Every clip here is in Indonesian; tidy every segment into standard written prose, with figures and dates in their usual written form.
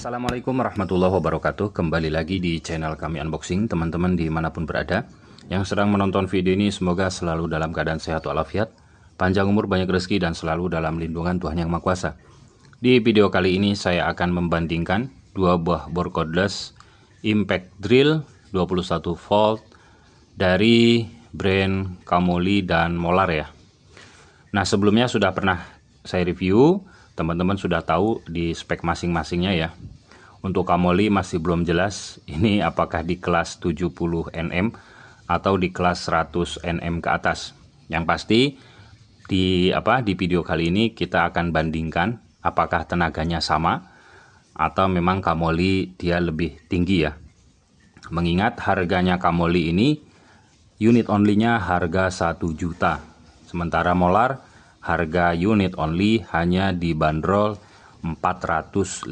Assalamualaikum warahmatullahi wabarakatuh. Kembali lagi di channel kami unboxing. Teman-teman dimanapun berada yang sedang menonton video ini, semoga selalu dalam keadaan sehat walafiat, panjang umur, banyak rezeki, dan selalu dalam lindungan Tuhan Yang Maha Kuasa. Di video kali ini saya akan membandingkan dua buah bor cordless impact drill 21 volt dari brand Kamoli dan Molar ya. Nah, sebelumnya sudah pernah saya review, teman-teman sudah tahu di spek masing-masingnya ya. Untuk Kamoli masih belum jelas ini apakah di kelas 70 Nm atau di kelas 100 Nm ke atas. Yang pasti di video kali ini kita akan bandingkan apakah tenaganya sama atau memang Kamoli dia lebih tinggi ya. Mengingat harganya Kamoli ini unit only-nya harga 1 juta. Sementara Molar harga unit only hanya dibanderol 450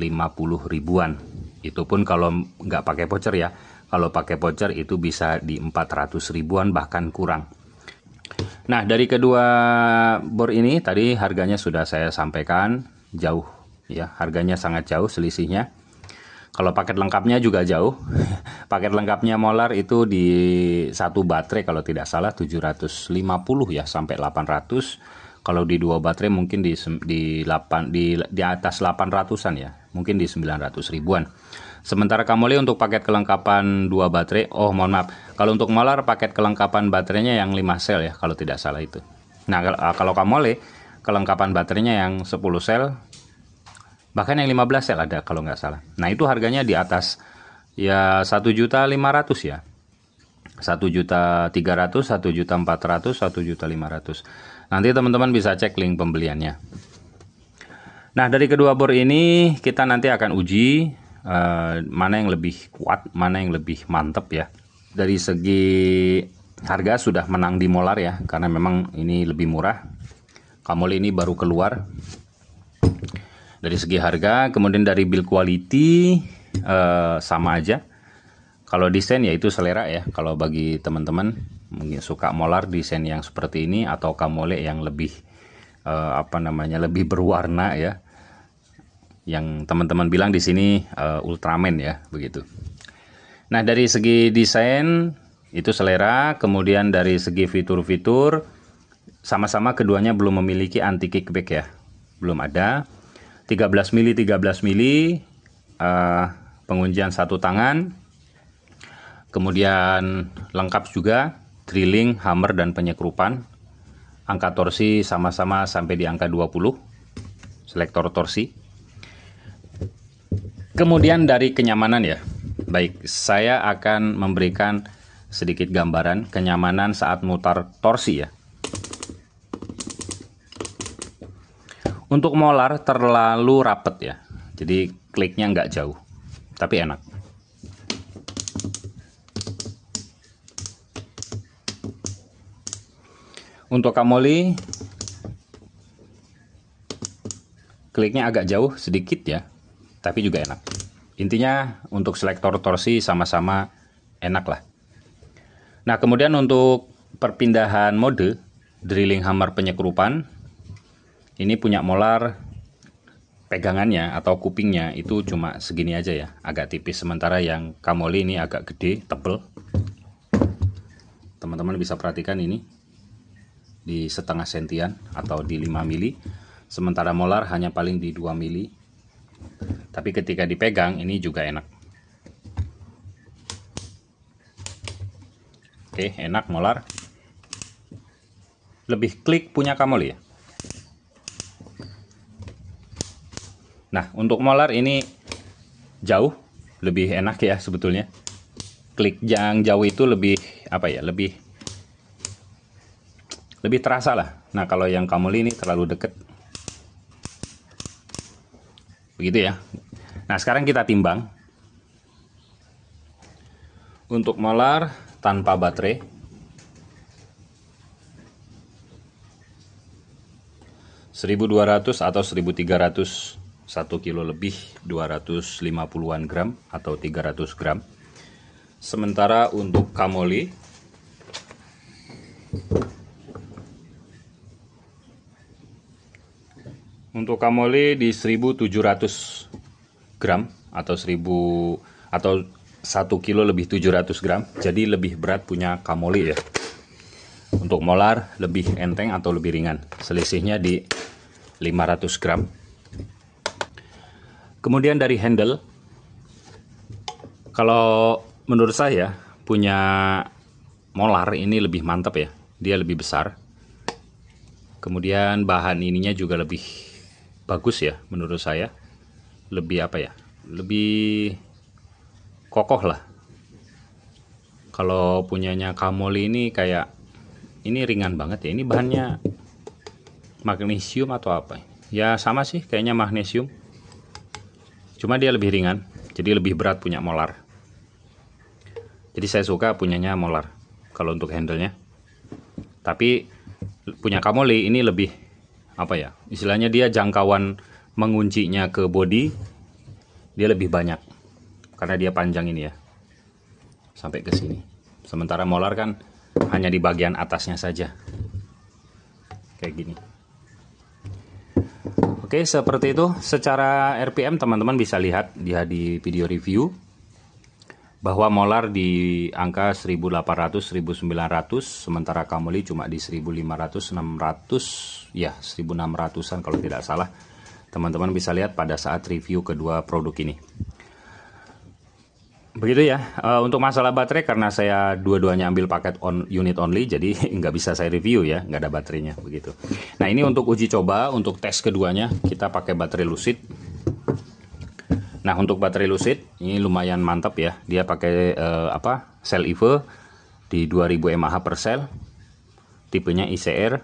ribuan. Itu pun kalau nggak pakai voucher ya. Kalau pakai voucher itu bisa di 400 ribuan bahkan kurang. Nah, dari kedua bor ini tadi harganya sudah saya sampaikan jauh ya. Harganya sangat jauh selisihnya. Kalau paket lengkapnya juga jauh. Paket lengkapnya Molar itu di satu baterai kalau tidak salah 750 ya sampai 800. Kalau di dua baterai mungkin di atas 800-an ya, mungkin di 900 ribuan. Sementara Kamoli untuk paket kelengkapan dua baterai, mohon maaf, kalau untuk Molar paket kelengkapan baterainya yang 5 sel ya, kalau tidak salah itu. Nah, kalau Kamoli kelengkapan baterainya yang 10 sel, bahkan yang 15 sel ada kalau nggak salah. Nah, itu harganya di atas ya 1.500.000 ya. 1.300.000, 1.400.000, 1.500.000. Nanti teman-teman bisa cek link pembeliannya. Nah, dari kedua bor ini kita nanti akan uji mana yang lebih kuat, mana yang lebih mantep ya. Dari segi harga sudah menang di Molar ya, karena memang ini lebih murah. Kamoli ini baru keluar. Dari segi harga, kemudian dari build quality sama aja. Kalau desain ya itu selera ya. Kalau bagi teman-teman mungkin suka Molar desain yang seperti ini atau Kamoli yang lebih lebih berwarna ya. Yang teman-teman bilang di sini Ultraman ya, begitu. Nah, dari segi desain itu selera, kemudian dari segi fitur-fitur sama-sama keduanya belum memiliki anti kickback ya. Belum ada. 13 mili penguncian satu tangan. Kemudian lengkap juga drilling, hammer, dan penyekrupan. Angka torsi sama-sama sampai di angka 20. Selektor torsi. Kemudian dari kenyamanan ya. Baik, saya akan memberikan sedikit gambaran kenyamanan saat mutar torsi ya. Untuk Molar terlalu rapet ya. Jadi kliknya nggak jauh. Tapi enak. Untuk Kamoli kliknya agak jauh sedikit ya, tapi juga enak. Intinya untuk selektor torsi sama-sama enak lah. Nah, kemudian untuk perpindahan mode drilling, hammer, penyekrupan ini punya Molar pegangannya atau kupingnya itu cuma segini aja ya, agak tipis. Sementara yang Kamoli ini agak gede, tebel. Teman-teman bisa perhatikan ini di setengah sentian atau di 5 mili, sementara Molar hanya paling di 2 mili. Tapi ketika dipegang ini juga enak. Oke, enak Molar. Lebih klik punya Kamoli ya. Nah, untuk Molar ini jauh lebih enak ya sebetulnya. Klik yang jauh itu lebih lebih terasa lah. Nah, kalau yang Kamoli ini terlalu deket. Begitu ya. Nah, sekarang kita timbang. Untuk Molar tanpa baterai 1.200 atau 1.300, 1 kilo lebih, 250-an gram atau 300 gram. Sementara untuk Kamoli di 1.700 gram atau 1 kilo lebih 700 gram, jadi lebih berat punya Kamoli ya. Untuk molar lebih enteng atau lebih ringan, selisihnya di 500 gram. Kemudian dari handle, kalau menurut saya punya molar ini lebih mantap ya, dia lebih besar. Kemudian bahan ininya juga lebih bagus ya menurut saya, lebih apa ya, lebih kokoh lah. Kalau punyanya Kamoli ini kayak, ini ringan banget ya, ini bahannya magnesium atau apa ya, sama sih kayaknya magnesium, cuma dia lebih ringan, jadi lebih berat punya molar. Jadi saya suka punyanya molar kalau untuk handlenya. Tapi punya Kamoli ini lebih apa ya, istilahnya dia jangkauan menguncinya ke body dia lebih banyak karena dia panjang ini ya, sampai ke sini. Sementara molar kan hanya di bagian atasnya saja, kayak gini. Oke, seperti itu. Secara RPM teman-teman bisa lihat dia di video review bahwa molar di angka 1800-1900, sementara Kamoli cuma di 1500-600 ya, 1600-an kalau tidak salah. Teman-teman bisa lihat pada saat review kedua produk ini. Begitu ya. Untuk masalah baterai, karena saya dua-duanya ambil paket unit only, jadi nggak bisa saya review ya, nggak ada baterainya begitu. Nah, ini untuk uji coba, untuk tes keduanya kita pakai baterai Lucid. Nah, untuk baterai Lucid ini lumayan mantap ya, dia pakai sel EVE di 2000 mAh per sel, tipenya ICR,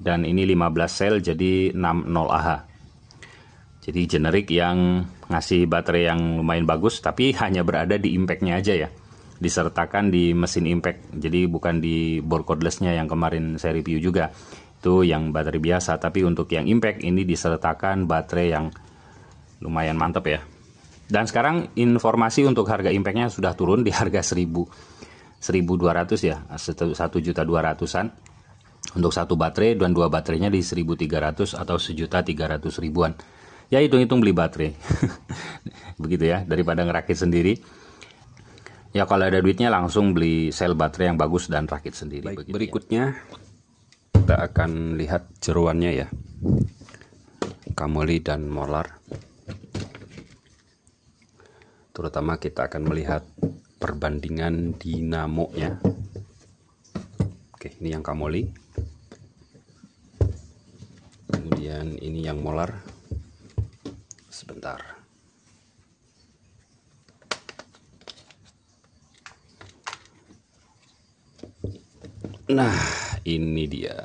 dan ini 15 sel jadi 60Ah. Jadi generik yang ngasih baterai yang lumayan bagus, tapi hanya berada di impact-nya aja ya, disertakan di mesin impact, jadi bukan di board cordless-nya yang kemarin saya review juga, itu yang baterai biasa. Tapi untuk yang impact ini disertakan baterai yang lumayan mantap ya. Dan sekarang informasi untuk harga impact-nya sudah turun di harga 1.200 ya, 1.200-an untuk satu baterai, dan dua baterainya di 1.300 atau 1.300.000-an. Ya hitung-hitung beli baterai begitu ya, daripada ngerakit sendiri ya. Kalau ada duitnya langsung beli sel baterai yang bagus dan rakit sendiri. Baik, berikutnya kita akan lihat jeroannya ya, Kamoli dan molar. Terutama kita akan melihat perbandingan dinamonya. Oke, ini yang Kamoli, kemudian ini yang molar. Sebentar. Nah, ini dia.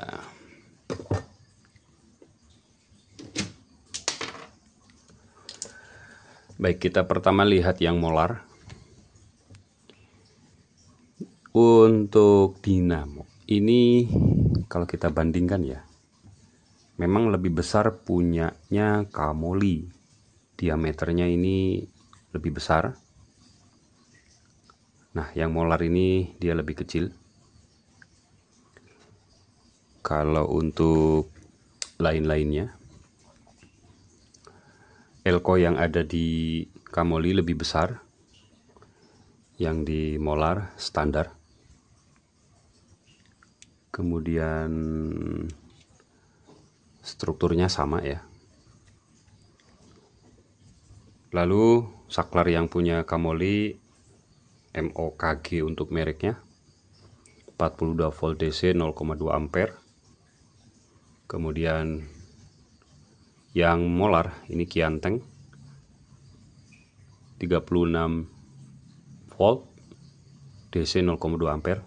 Baik, kita pertama lihat yang molar. Untuk dinamo ini kalau kita bandingkan ya, memang lebih besar punyanya Kamoli. Diameternya ini lebih besar. Nah, yang molar ini dia lebih kecil. Kalau untuk lain-lainnya, elko yang ada di Kamoli lebih besar, yang di molar standar. Kemudian strukturnya sama ya. Lalu saklar yang punya Kamoli MOKG untuk mereknya 42 volt DC 0,2 ampere. Kemudian yang molar ini Kianteng 36 volt DC 0,2 ampere.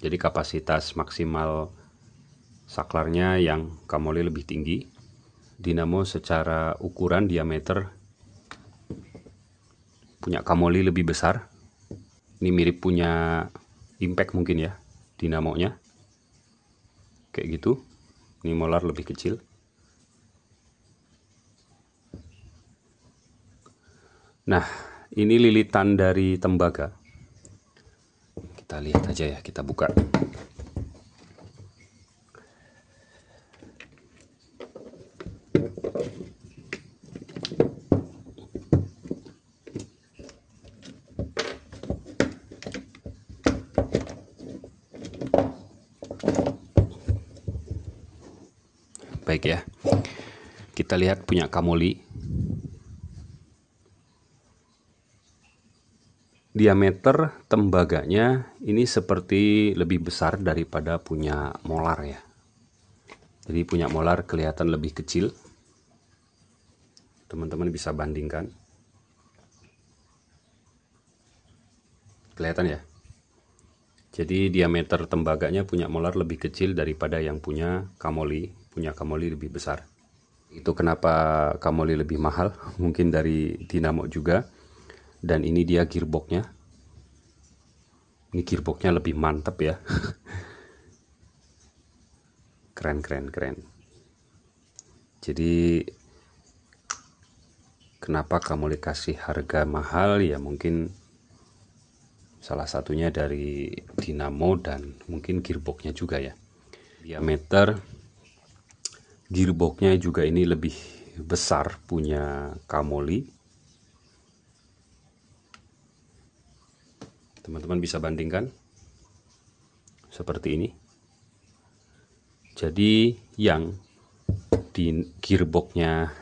Jadi kapasitas maksimal saklarnya yang Kamoli lebih tinggi. Dinamo secara ukuran diameter punya Kamoli lebih besar. Ini mirip punya impact mungkin ya, dinamonya kayak gitu. Ini molar lebih kecil. Nah, ini lilitan dari tembaga. Kita lihat aja ya, kita buka. Baik ya, kita lihat punya Kamoli. Diameter tembaganya ini seperti lebih besar daripada punya molar ya. Jadi punya molar kelihatan lebih kecil. Teman-teman bisa bandingkan. Kelihatan ya. Jadi diameter tembaganya punya molar lebih kecil daripada yang punya Kamoli. Punya Kamoli lebih besar. Itu kenapa Kamoli lebih mahal. Mungkin dari dinamo juga. Dan ini dia gearboxnya. Ini gearboxnya lebih mantap ya. Keren. Jadi kenapa Kamoli kasih harga mahal ya, mungkin salah satunya dari dinamo dan mungkin gearboxnya juga ya. Diameter gearboxnya juga ini lebih besar punya Kamoli. Teman-teman bisa bandingkan seperti ini. Jadi yang di gearboxnya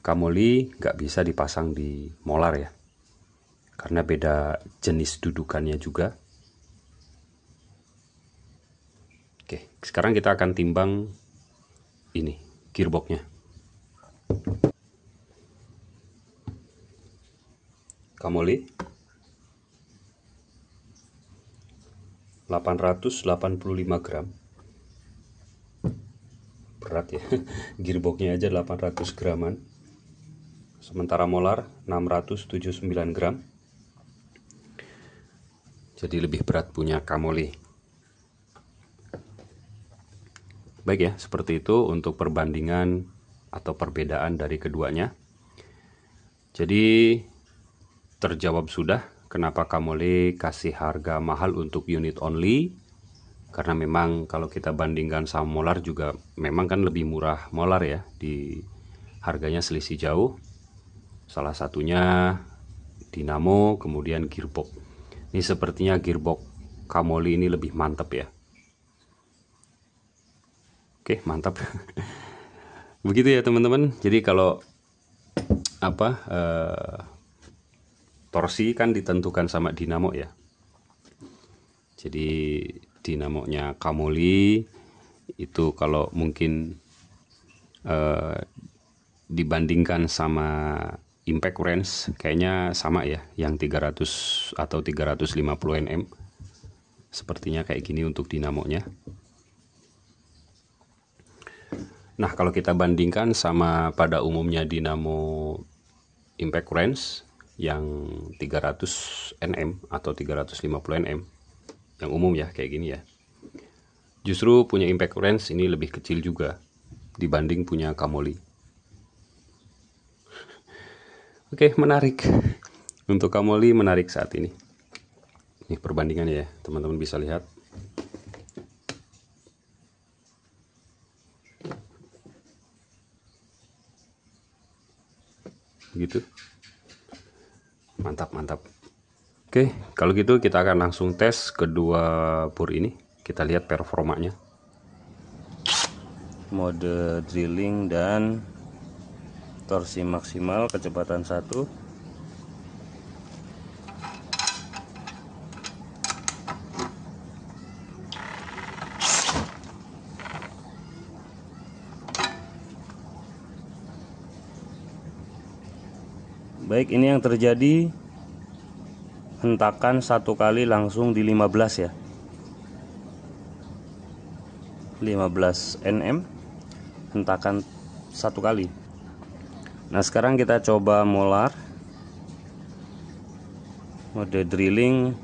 Kamoli nggak bisa dipasang di molar ya, karena beda jenis dudukannya juga. Oke, sekarang kita akan timbang ini gearboxnya. Kamoli 885 gram. Berat ya. Gearboxnya aja 800 graman. Sementara molar 679 gram. Jadi lebih berat punya Kamoli. Baik ya, seperti itu untuk perbandingan atau perbedaan dari keduanya. Jadi terjawab sudah kenapa Kamoli kasih harga mahal untuk unit only. Karena memang kalau kita bandingkan sama molar juga memang kan lebih murah molar ya, di harganya selisih jauh. Salah satunya dinamo, kemudian gearbox. Ini sepertinya gearbox Kamoli ini lebih mantap ya. Oke, mantap. Begitu ya teman-teman. Jadi kalau torsi kan ditentukan sama dinamo ya. Jadi dinamonya Kamoli itu kalau mungkin dibandingkan sama impact range kayaknya sama ya, yang 300 atau 350 Nm. Sepertinya kayak gini untuk dinamonya. Nah, kalau kita bandingkan sama pada umumnya dinamo impact range yang 300 Nm atau 350 Nm yang umum ya, kayak gini ya. Justru punya impact range ini lebih kecil juga dibanding punya Kamoli. Oke, menarik. Untuk Kamoli menarik saat ini. Ini perbandingannya ya, teman-teman bisa lihat. Gitu. Mantap. Oke, kalau gitu kita akan langsung tes kedua bor ini. Kita lihat performanya. Mode drilling dan torsi maksimal kecepatan 1. Baik, ini yang terjadi hentakan satu kali langsung di 15 ya, 15 Nm hentakan satu kali. Nah, sekarang kita coba molar mode drilling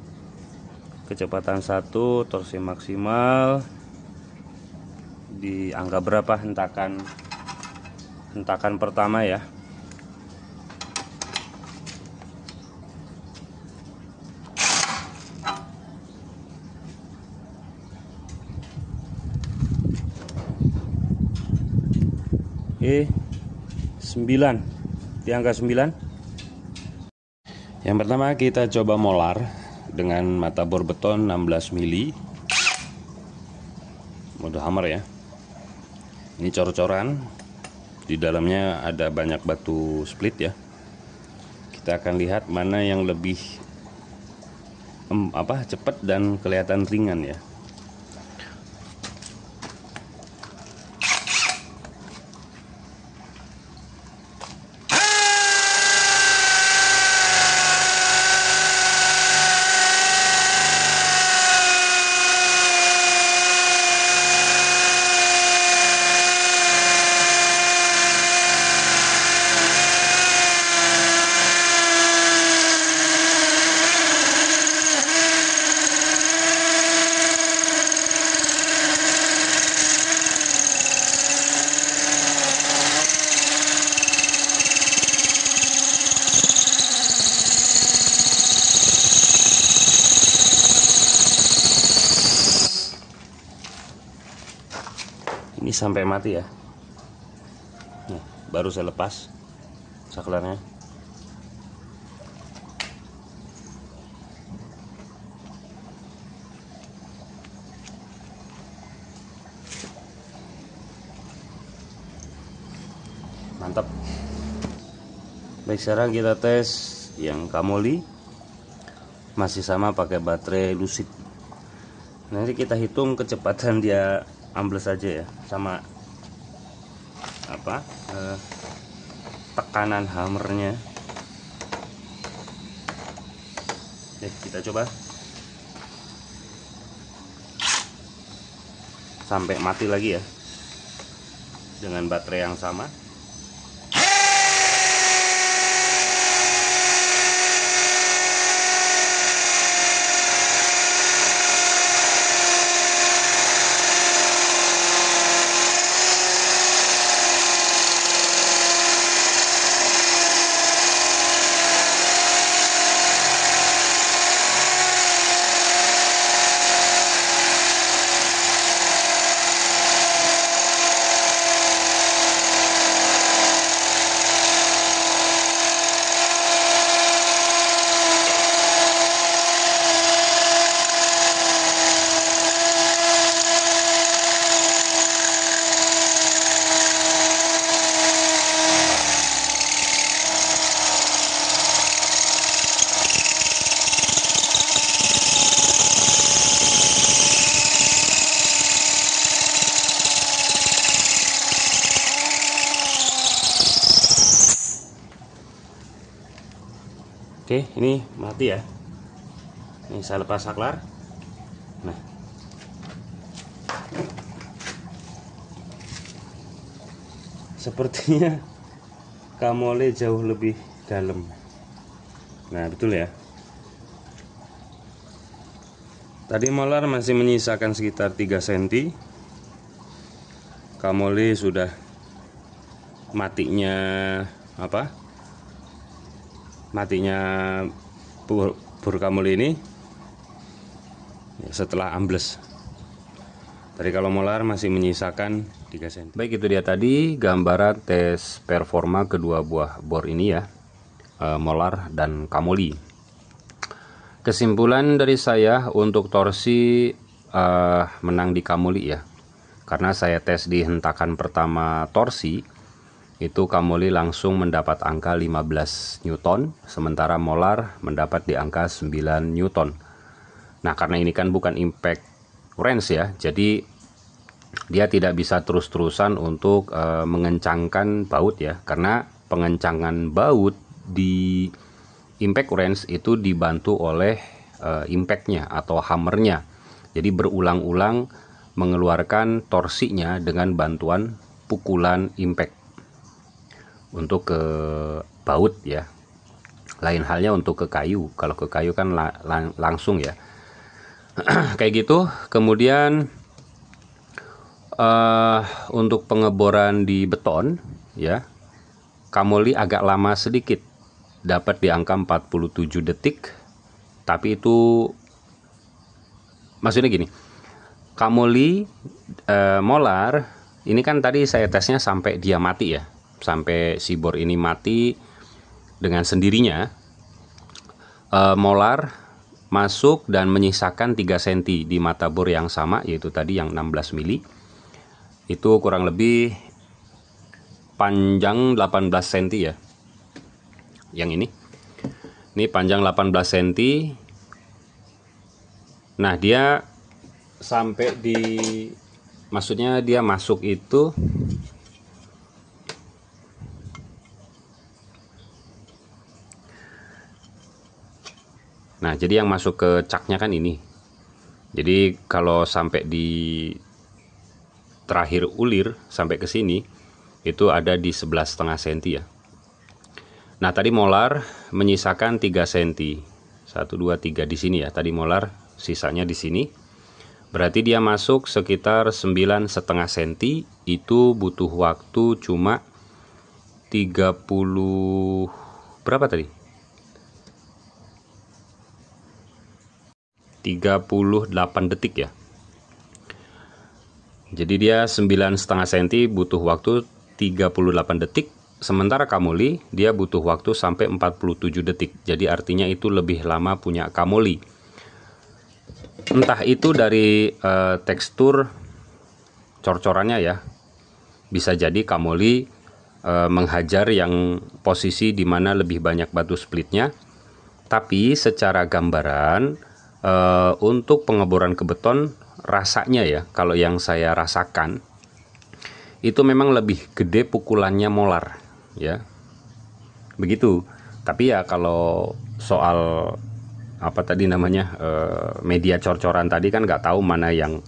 kecepatan 1, torsi maksimal di angka berapa hentakan pertama ya. Oke, 9, di angka 9. Yang pertama kita coba molar dengan mata bor beton 16 mili mode hammer ya. Ini cor-coran, di dalamnya ada banyak batu split ya. Kita akan lihat mana yang lebih cepat dan kelihatan ringan ya. Ini sampai mati ya. Nih, baru saya lepas saklarnya. Mantap. Baik, sekarang kita tes yang Kamoli. Masih sama pakai baterai Lucid. Nanti kita hitung kecepatan dia ambles aja ya, sama tekanan hammernya. Oke, kita coba sampai mati lagi ya, dengan baterai yang sama. Oke, ini mati ya. Ini saya lepas saklar. Nah, sepertinya Kamoli jauh lebih dalam. Nah, betul ya. Tadi molar masih menyisakan sekitar 3 cm. Kamoli sudah matinya bor Kamoli ini ya, setelah ambles. Tadi kalau molar masih menyisakan 3 cm. Baik, itu dia tadi gambaran tes performa kedua buah bor ini ya, molar dan Kamoli. Kesimpulan dari saya untuk torsi menang di Kamoli ya, karena saya tes di hentakan pertama torsi itu Kamoli langsung mendapat angka 15 Newton, sementara molar mendapat di angka 9 Newton. Nah, karena ini kan bukan impact wrench ya, jadi dia tidak bisa terus-terusan untuk mengencangkan baut ya, karena pengencangan baut di impact wrench itu dibantu oleh impactnya atau hammernya. Jadi berulang-ulang mengeluarkan torsinya dengan bantuan pukulan impact untuk ke baut ya. Lain halnya untuk ke kayu. Kalau ke kayu kan langsung ya. Kayak gitu. Kemudian untuk pengeboran di beton ya, Kamoli agak lama sedikit, dapat di angka 47 detik. Tapi itu maksudnya gini, Kamoli molar ini kan tadi saya tesnya sampai dia mati ya, sampai si bor ini mati dengan sendirinya. Molar masuk dan menyisakan 3 cm di mata bor yang sama, yaitu tadi yang 16 mili. Itu kurang lebih panjang 18 cm ya. Yang ini panjang 18 cm. Nah, dia sampai di, maksudnya dia masuk itu nah, jadi yang masuk ke caknya kan ini. Jadi kalau sampai di terakhir ulir sampai ke sini itu ada di 11,5 cm ya. Nah, tadi molar menyisakan 3 cm. 1 2 3 di sini ya. Tadi molar sisanya di sini. Berarti dia masuk sekitar 9,5 cm. Itu butuh waktu cuma 30 berapa tadi? 38 detik ya. Jadi dia 9,5 cm butuh waktu 38 detik. Sementara kamoli dia butuh waktu sampai 47 detik. Jadi artinya itu lebih lama punya kamoli. Entah itu dari tekstur cor-corannya ya. Bisa jadi kamoli menghajar yang posisi dimana lebih banyak batu splitnya. Tapi secara gambaran untuk pengeboran ke beton rasanya ya, kalau yang saya rasakan itu memang lebih gede pukulannya molar ya, begitu. Tapi ya kalau soal apa tadi namanya media cor-coran tadi kan nggak tahu mana yang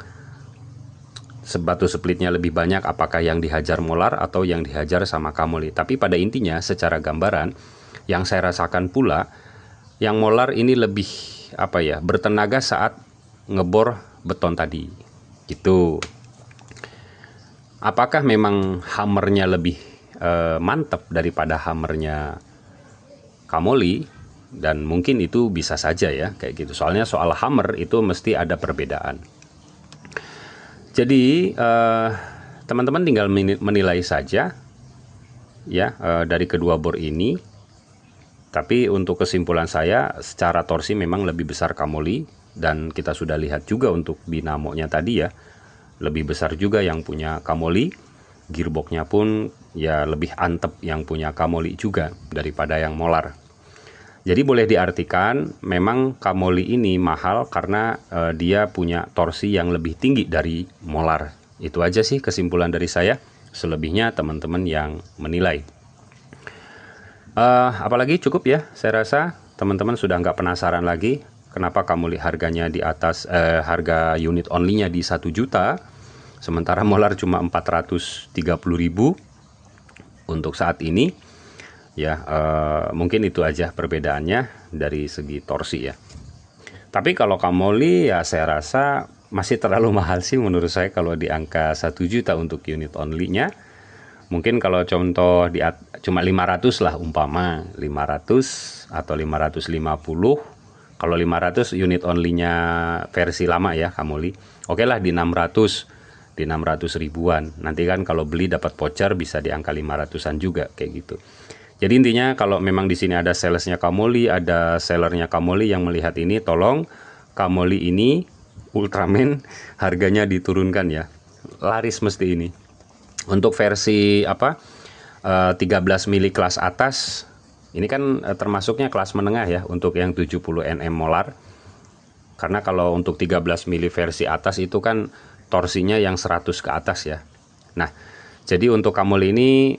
batu splitnya lebih banyak, apakah yang dihajar molar atau yang dihajar sama kamoli. Tapi pada intinya secara gambaran yang saya rasakan pula, yang molar ini lebih apa ya, bertenaga saat ngebor beton tadi gitu. Apakah memang hammernya lebih mantap daripada hammernya kamoli? Dan mungkin itu bisa saja ya kayak gitu. Soalnya soal hammer itu mesti ada perbedaan. Jadi teman-teman tinggal menilai saja ya dari kedua bor ini. Tapi untuk kesimpulan saya, secara torsi memang lebih besar kamoli, dan kita sudah lihat juga untuk dinamonya tadi ya, lebih besar juga yang punya kamoli. Gearboxnya pun ya lebih antep yang punya kamoli juga daripada yang molar. Jadi boleh diartikan memang kamoli ini mahal karena dia punya torsi yang lebih tinggi dari molar. Itu aja sih kesimpulan dari saya. Selebihnya teman-teman yang menilai. Apalagi cukup ya, saya rasa teman-teman sudah nggak penasaran lagi kenapa kamoli harganya di atas harga unit only-nya di 1 juta, sementara molar cuma 430.000 untuk saat ini ya. Mungkin itu aja perbedaannya dari segi torsi ya. Tapi kalau kamoli ya saya rasa masih terlalu mahal sih menurut saya kalau di angka 1 juta untuk unit only-nya. Mungkin kalau contoh cuma 500 lah, umpama 500 atau 550. Kalau 500 unit only-nya versi lama ya kamoli, oke lah di 600 ribuan. Nanti kan kalau beli dapat voucher bisa di angka 500-an juga kayak gitu. Jadi intinya kalau memang di sini ada salesnya kamoli, ada sellernya kamoli yang melihat ini, tolong kamoli ini Ultraman harganya diturunkan ya. Laris mesti ini. Untuk versi 13 mili kelas atas, ini kan termasuknya kelas menengah ya untuk yang 70 Nm molar. Karena kalau untuk 13 mili versi atas itu kan torsinya yang 100 ke atas ya. Nah, jadi untuk kamoli ini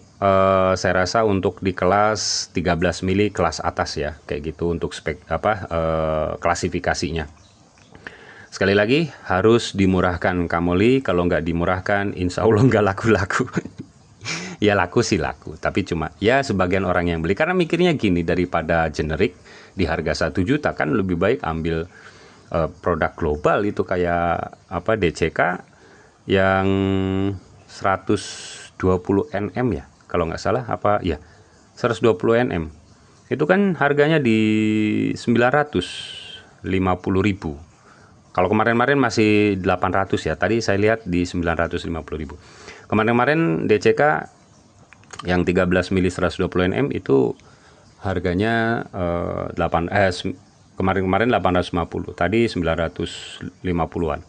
saya rasa untuk di kelas 13 mili kelas atas ya, kayak gitu untuk spek klasifikasinya. Sekali lagi harus dimurahkan kamoli, kalau nggak dimurahkan insya Allah nggak laku-laku. Ya laku sih laku, tapi cuma ya sebagian orang yang beli karena mikirnya gini, daripada generik di harga 1 juta kan lebih baik ambil produk global itu kayak DCK yang 120 Nm ya kalau nggak salah, 120 Nm itu kan harganya di 950.000. Kalau kemarin-kemarin masih 800 ya, tadi saya lihat di 950.000. Kemarin-kemarin DCK yang 13 mili 120 Nm itu harganya kemarin-kemarin 850, tadi 950-an.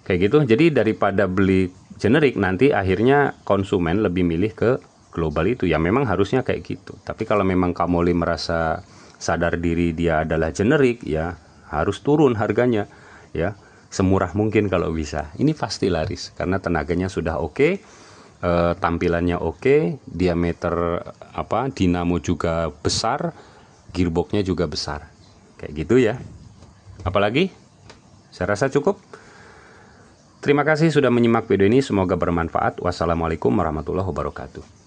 Kayak gitu. Jadi daripada beli generik, nanti akhirnya konsumen lebih milih ke global itu. Ya memang harusnya kayak gitu. Tapi kalau memang Kamoli merasa sadar diri dia adalah generik, ya harus turun harganya, ya semurah mungkin kalau bisa. Ini pasti laris karena tenaganya sudah oke, tampilannya oke, diameter dinamo juga besar, gearboxnya juga besar, kayak gitu ya. Apalagi? Saya rasa cukup. Terima kasih sudah menyimak video ini, semoga bermanfaat. Wassalamualaikum warahmatullahi wabarakatuh.